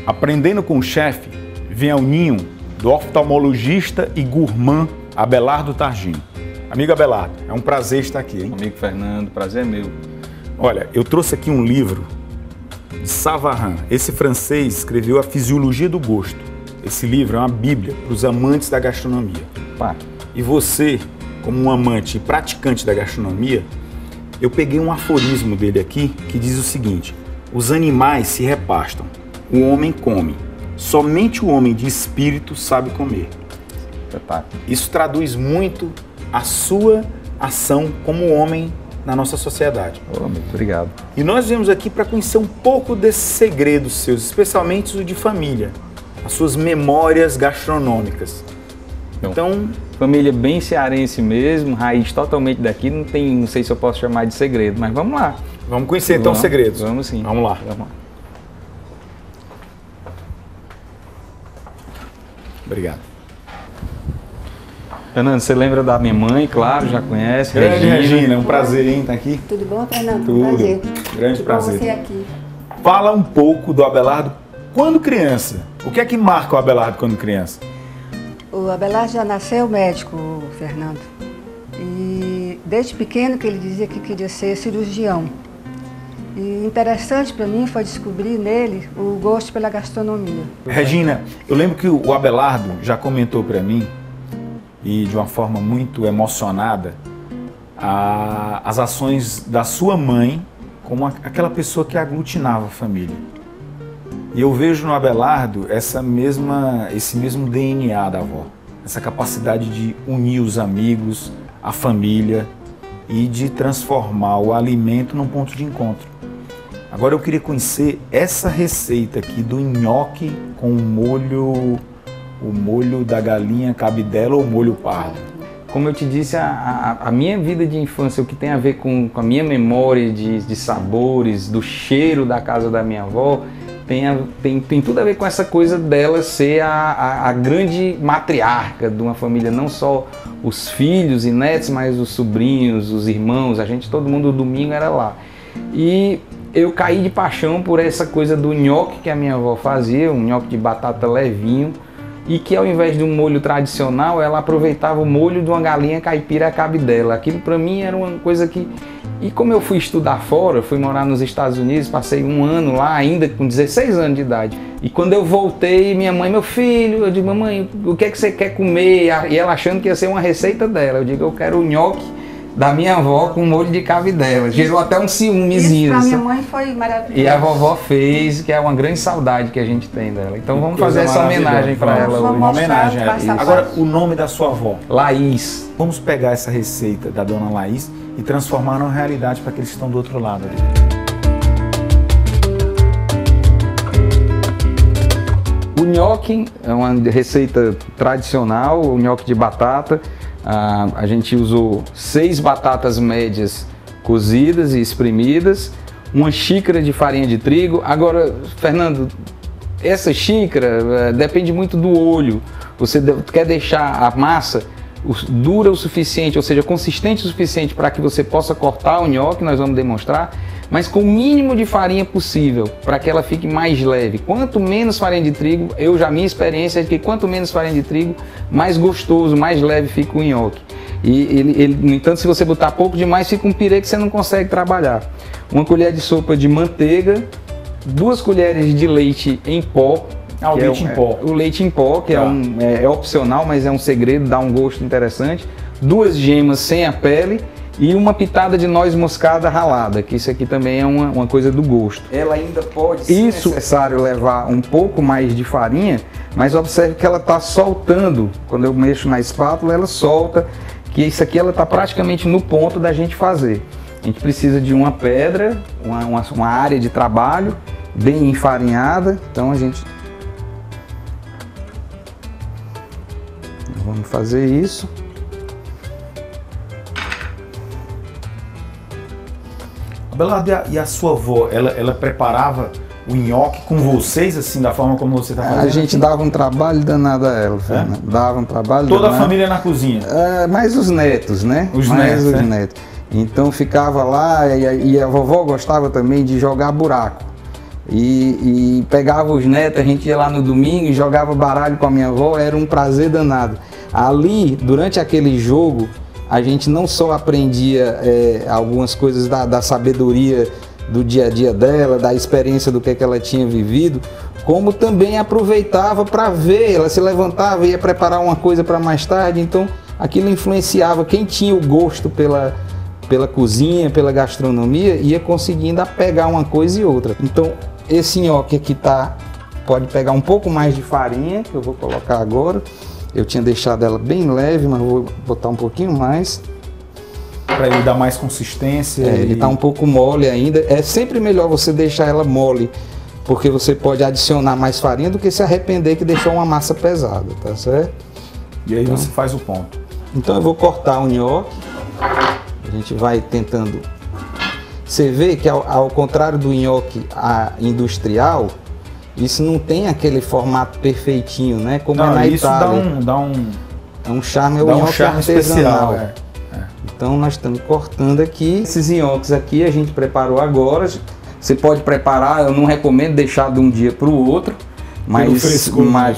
Aprendendo com o chefe, vem ao ninho do oftalmologista e gourmand Abelardo Targino. Amigo Abelardo, é um prazer estar aqui, hein? Amigo Fernando, prazer é meu. Olha, eu trouxe aqui um livro de Savarin. Esse francês escreveu A Fisiologia do Gosto. Esse livro é uma bíblia para os amantes da gastronomia. Pá. E você, como um amante e praticante da gastronomia, eu peguei um aforismo dele aqui que diz o seguinte: os animais se repastam, o homem come. Somente o homem de espírito sabe comer. Isso traduz muito a sua ação como homem na nossa sociedade. Muito obrigado. E nós viemos aqui para conhecer um pouco desses segredos seus, especialmente o de família, as suas memórias gastronômicas. Então, família bem cearense mesmo, raiz totalmente daqui, não sei se eu posso chamar de segredo, mas vamos lá. Vamos conhecer então os segredos. Vamos sim. Vamos lá. Vamos lá. Obrigado. Fernando, você lembra da minha mãe, claro, já conhece. Grande Regina, é um prazer, hein, estar aqui. Tudo bom, Fernando? Tudo. Prazer. Grande prazer. Você aqui. Fala um pouco do Abelardo quando criança. O que é que marca o Abelardo quando criança? O Abelardo já nasceu médico, Fernando. E desde pequeno que ele dizia que queria ser cirurgião. E interessante para mim foi descobrir nele o gosto pela gastronomia. Regina, eu lembro que o Abelardo já comentou para mim, e de uma forma muito emocionada, as ações da sua mãe como aquela pessoa que aglutinava a família. E eu vejo no Abelardo esse mesmo DNA da avó, essa capacidade de unir os amigos, a família e de transformar o alimento num ponto de encontro. Agora eu queria conhecer essa receita aqui do nhoque com o molho da galinha cabidela ou molho pardo. Como eu te disse, a minha vida de infância, o que tem a ver com a minha memória de sabores, do cheiro da casa da minha avó, tem tudo a ver com essa coisa dela ser a grande matriarca de uma família, não só os filhos e netos, mas os sobrinhos, os irmãos, todo mundo domingo era lá. E eu caí de paixão por essa coisa do nhoque que a minha avó fazia, um nhoque de batata levinho, e que ao invés de um molho tradicional, ela aproveitava o molho de uma galinha caipira cabidela. Aquilo para mim era uma coisa que... E como eu fui estudar fora, fui morar nos Estados Unidos, passei um ano lá ainda com 16 anos de idade. E quando eu voltei, minha mãe, meu filho, eu digo, mamãe, o que é que você quer comer? E ela achando que ia ser uma receita dela. Eu digo, eu quero o nhoque da minha avó com molho de cabidela. Gerou até um ciúmezinho. Isso pra minha mãe foi maravilhoso. E a vovó fez, que é uma grande saudade que a gente tem dela. Então vamos fazer essa homenagem para ela hoje. Uma homenagem a ela. Agora, o nome da sua avó? Laís. Vamos pegar essa receita da dona Laís e transformar numa realidade para aqueles que estão do outro lado ali. O nhoque é uma receita tradicional, o nhoque de batata. A gente usou 6 batatas médias cozidas e espremidas, 1 xícara de farinha de trigo. Agora, Fernando, essa xícara depende muito do olho. Você quer deixar a massa dura o suficiente, ou seja, consistente o suficiente para que você possa cortar o nhoque, nós vamos demonstrar, mas com o mínimo de farinha possível, para que ela fique mais leve. Quanto menos farinha de trigo, minha experiência é que quanto menos farinha de trigo, mais gostoso, mais leve fica o nhoque. No entanto, se você botar pouco demais, fica um pirê que você não consegue trabalhar. 1 colher de sopa de manteiga, 2 colheres de leite em pó. O leite em pó. O leite em pó, que é opcional, mas é um segredo, dá um gosto interessante. 2 gemas sem a pele e 1 pitada de noz moscada ralada, que isso aqui também é uma coisa do gosto. Ela ainda pode ser necessário levar um pouco mais de farinha, mas observe que ela está soltando. Quando eu mexo na espátula, ela solta, que isso aqui ela está praticamente no ponto da gente fazer. A gente precisa de uma pedra, uma área de trabalho bem enfarinhada, então a gente... Vamos fazer isso. Abelardo, e a sua avó, ela preparava o nhoque com vocês, assim, da forma como você está fazendo? A gente dava um trabalho danado a ela, Fernando. Dava um trabalho Toda danado. A família na cozinha? Mais os netos, né? Os netos. Então ficava lá e a vovó gostava também de jogar buraco. e pegava os netos, a gente ia lá no domingo e jogava baralho com a minha avó, era um prazer danado. Ali, durante aquele jogo, a gente não só aprendia algumas coisas da sabedoria do dia a dia dela, da experiência do que ela tinha vivido, como também aproveitava para ver, ela se levantava e ia preparar uma coisa para mais tarde, então aquilo influenciava quem tinha o gosto pela cozinha, pela gastronomia, ia conseguindo pegar uma coisa e outra. Então esse nhoque aqui pode pegar um pouco mais de farinha, que eu vou colocar agora. Eu tinha deixado ela bem leve, mas vou botar um pouquinho mais. Para ele dar mais consistência. Ele está um pouco mole ainda. É sempre melhor você deixar ela mole, porque você pode adicionar mais farinha do que se arrepender que deixou uma massa pesada, tá certo? E aí você faz o ponto. Então eu vou cortar o nhoque. A gente vai tentando. Você vê que ao contrário do nhoque industrial, isso não tem aquele formato perfeitinho, né? Como não, é na isso Itália. É um charme, é o nhoque artesanal. Especial, Então nós estamos cortando aqui. Esses nhoques aqui a gente preparou agora. Você pode preparar, eu não recomendo deixar de um dia para o outro, mas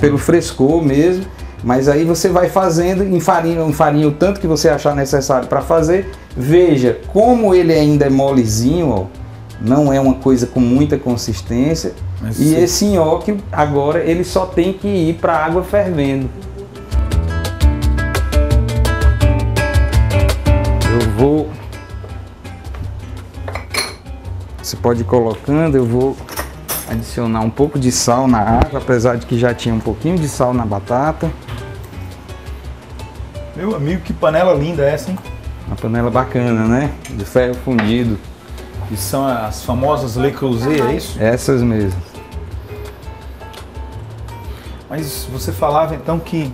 pelo frescor mesmo. Mas aí você vai fazendo em farinha o tanto que você achar necessário para fazer. Veja como ele ainda é molezinho, ó. Não é uma coisa com muita consistência. Mas e sim. Esse nhoque agora ele só tem que ir para a água fervendo. Eu vou... Você pode ir colocando, eu vou adicionar um pouco de sal na água, apesar de que já tinha um pouquinho de sal na batata. Meu amigo, que panela linda essa, hein? Uma panela bacana, né? De ferro fundido. E são as famosas Le Creuset, é isso? Essas mesmo. Mas você falava então que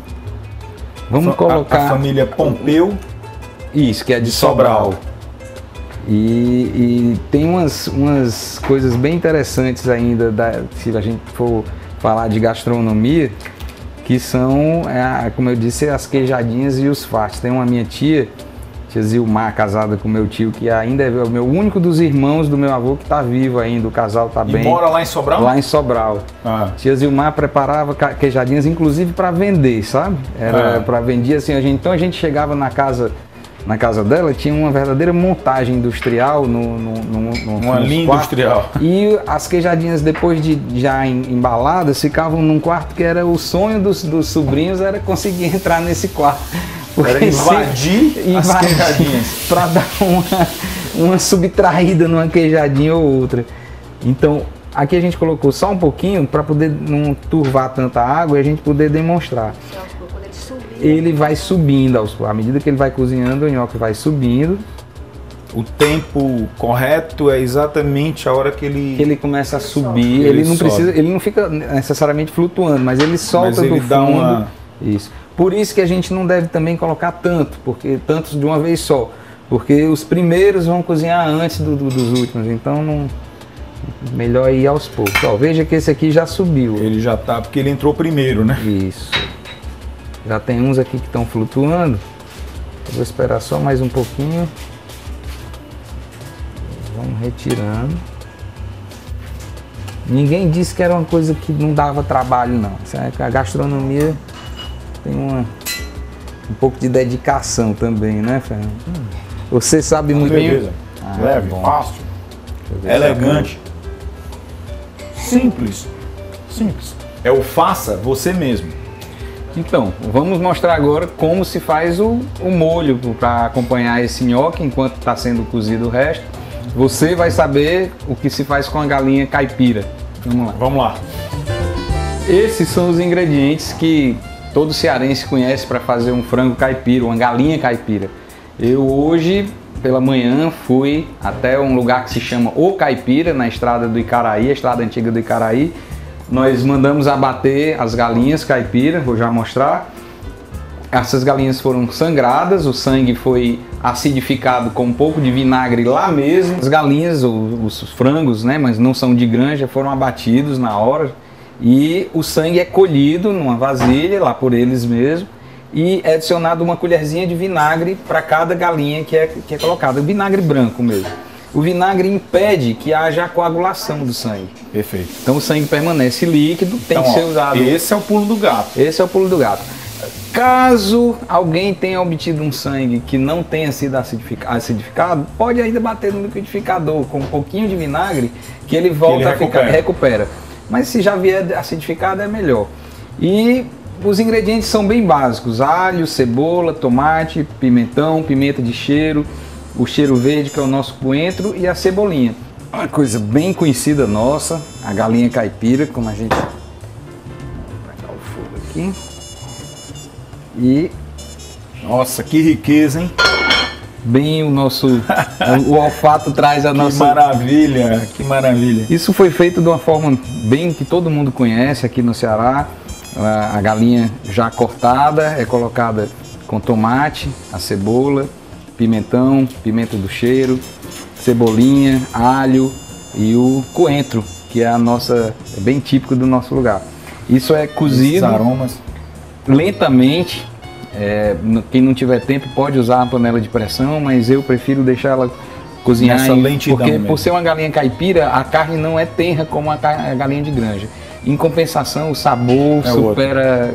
vamos colocar a família Pompeu. Isso, que é de Sobral. E tem umas coisas bem interessantes ainda, se a gente for falar de gastronomia, que são, como eu disse, as queijadinhas e os fartos. Tem uma minha tia Zilmar, casada com meu tio, que ainda é o meu único dos irmãos do meu avô que está vivo ainda, o casal está bem. E mora lá em Sobral? Lá em Sobral. Tia Zilmar preparava queijadinhas, inclusive para vender, sabe? Era para vender assim, então a gente chegava na casa dela, tinha uma verdadeira montagem industrial uma linha industrial. E as queijadinhas, depois de já embaladas, ficavam num quarto que era o sonho dos sobrinhos, era conseguir entrar nesse quarto. Era invadir as queijadinhas. Para dar uma subtraída numa queijadinha ou outra. Então, aqui a gente colocou só um pouquinho para poder não turvar tanta água e a gente poder demonstrar. Ele vai subindo, à medida que ele vai cozinhando, o nhoque vai subindo. O tempo correto é exatamente a hora que ele começa a subir. Ele não fica necessariamente flutuando, mas ele solta do fundo. Isso. Por isso que a gente não deve também colocar tantos de uma vez só, porque os primeiros vão cozinhar antes dos últimos, então melhor ir aos poucos. Ó, veja que esse aqui já subiu. Ele já tá, porque ele entrou primeiro, né? Isso. Já tem uns aqui que estão flutuando. Eu vou esperar só mais um pouquinho. Vamos retirando. Ninguém disse que era uma coisa que não dava trabalho, não. A gastronomia tem um pouco de dedicação também, né, Fernando? Você sabe muito bem. Leve, fácil, elegante, simples. É o faça você mesmo. Então, vamos mostrar agora como se faz o molho para acompanhar esse nhoque enquanto está sendo cozido o resto. Você vai saber o que se faz com a galinha caipira. Vamos lá. Esses são os ingredientes que todo cearense conhece para fazer um frango caipira, uma galinha caipira. Eu hoje, pela manhã, fui até um lugar que se chama O Caipira, na estrada do Icaraí, a estrada antiga do Icaraí. Nós mandamos abater as galinhas caipira, vou já mostrar. Essas galinhas foram sangradas, o sangue foi acidificado com um pouco de vinagre lá mesmo. As galinhas, os frangos, né, mas não são de granja, foram abatidos na hora. E o sangue é colhido numa vasilha, lá por eles mesmos, e é adicionado uma colherzinha de vinagre para cada galinha que é colocada, vinagre branco mesmo. O vinagre impede que haja a coagulação do sangue. Perfeito. Então o sangue permanece líquido, tem que ser usado. Esse é o pulo do gato. Esse é o pulo do gato. Caso alguém tenha obtido um sangue que não tenha sido acidificado, pode ainda bater no liquidificador com um pouquinho de vinagre que ele volta a ficar, recupera. Mas se já vier acidificado é melhor. E os ingredientes são bem básicos: alho, cebola, tomate, pimentão, pimenta de cheiro, o cheiro verde que é o nosso coentro e a cebolinha. Uma coisa bem conhecida nossa, a galinha caipira, como a gente... Vou pegar o fogo aqui. E... Nossa, que riqueza, hein? Bem o nosso... o olfato traz a nossa... Que maravilha, que maravilha. Isso foi feito de uma forma bem que todo mundo conhece aqui no Ceará. A galinha já cortada é colocada com tomate, a cebola, pimentão, pimenta do cheiro, cebolinha, alho e o coentro, que é é bem típico do nosso lugar. Isso é cozido lentamente. Quem não tiver tempo pode usar a panela de pressão, mas eu prefiro deixar ela cozinhar porque por ser uma galinha caipira, a carne não é tenra como a galinha de granja. Em compensação, o sabor supera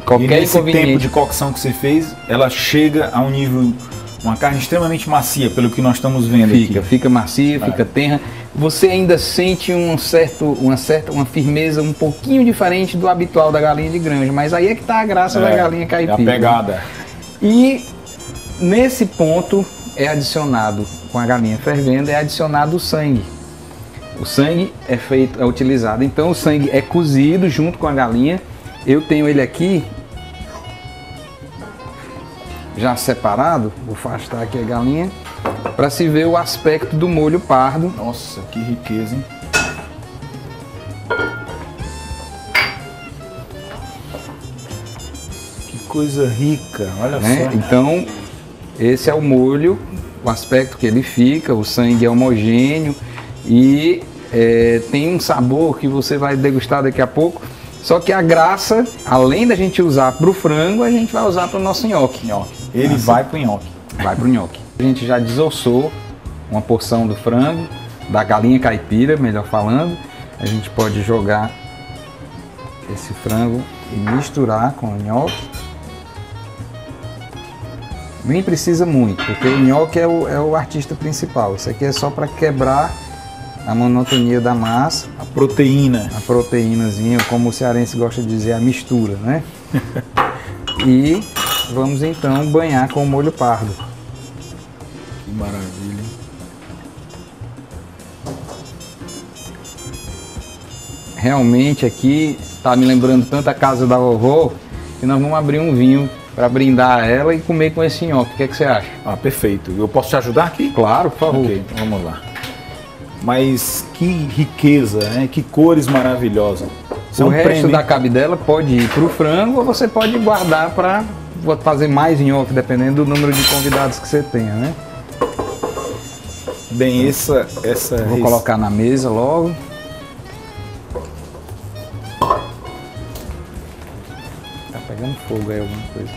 qualquer inconveniente. Tempo de cocção que você fez, ela chega a um nível, uma carne extremamente macia, pelo que nós estamos vendo aqui. Fica macia, fica tenra. Você ainda sente uma firmeza um pouquinho diferente do habitual da galinha de granja, mas aí é que está a graça da galinha caipira. É a pegada. E nesse ponto é adicionado, com a galinha fervendo, é adicionado o sangue. O sangue é utilizado, então o sangue é cozido junto com a galinha. Eu tenho ele aqui já separado, vou afastar aqui a galinha para se ver o aspecto do molho pardo. Nossa, que riqueza, hein? Que coisa rica, olha só. Então, esse é o molho, o aspecto que ele fica, o sangue é homogêneo e tem um sabor que você vai degustar daqui a pouco. Só que a graça, além da gente usar para o frango, a gente vai usar para o nosso nhoque. Ele vai para o nhoque. Vai para o nhoque. A gente já desossou uma porção do frango, da galinha caipira, melhor falando. A gente pode jogar esse frango e misturar com o nhoque. Nem precisa muito, porque o nhoque é o artista principal. Isso aqui é só para quebrar a monotonia da massa. A proteína. A proteínazinha, como o cearense gosta de dizer, a mistura, né? E vamos então banhar com o molho pardo. Que maravilha. Realmente aqui tá me lembrando tanto a casa da vovó que nós vamos abrir um vinho para brindar ela e comer com esse nhoque. O que é que você acha? Ah, perfeito. Eu posso te ajudar aqui? Claro, por favor. Ok, então vamos lá. Mas que riqueza, né? Que cores maravilhosas. O resto da cabidela pode ir para o frango ou você pode guardar para fazer mais nhoque, dependendo do número de convidados que você tenha, né? Bem, essa vou colocar na mesa logo. Tá pegando fogo aí alguma coisa.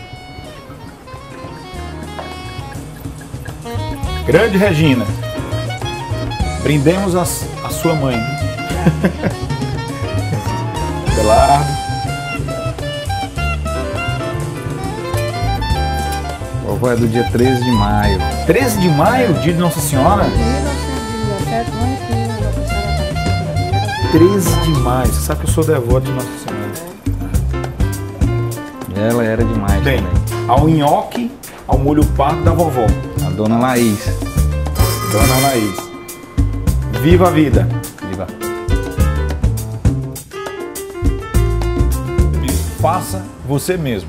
Grande Regina, brindemos a sua mãe. Abelardo. Vovó é do dia 13 de maio. 13 de maio, dia de Nossa Senhora? 13 de maio. Você sabe que eu sou devoto de Nossa Senhora. Ela era demais. Bem, ao nhoque, ao molho pardo da vovó. A dona Laís. Dona Laís. Viva a vida. Viva. Faça você mesmo.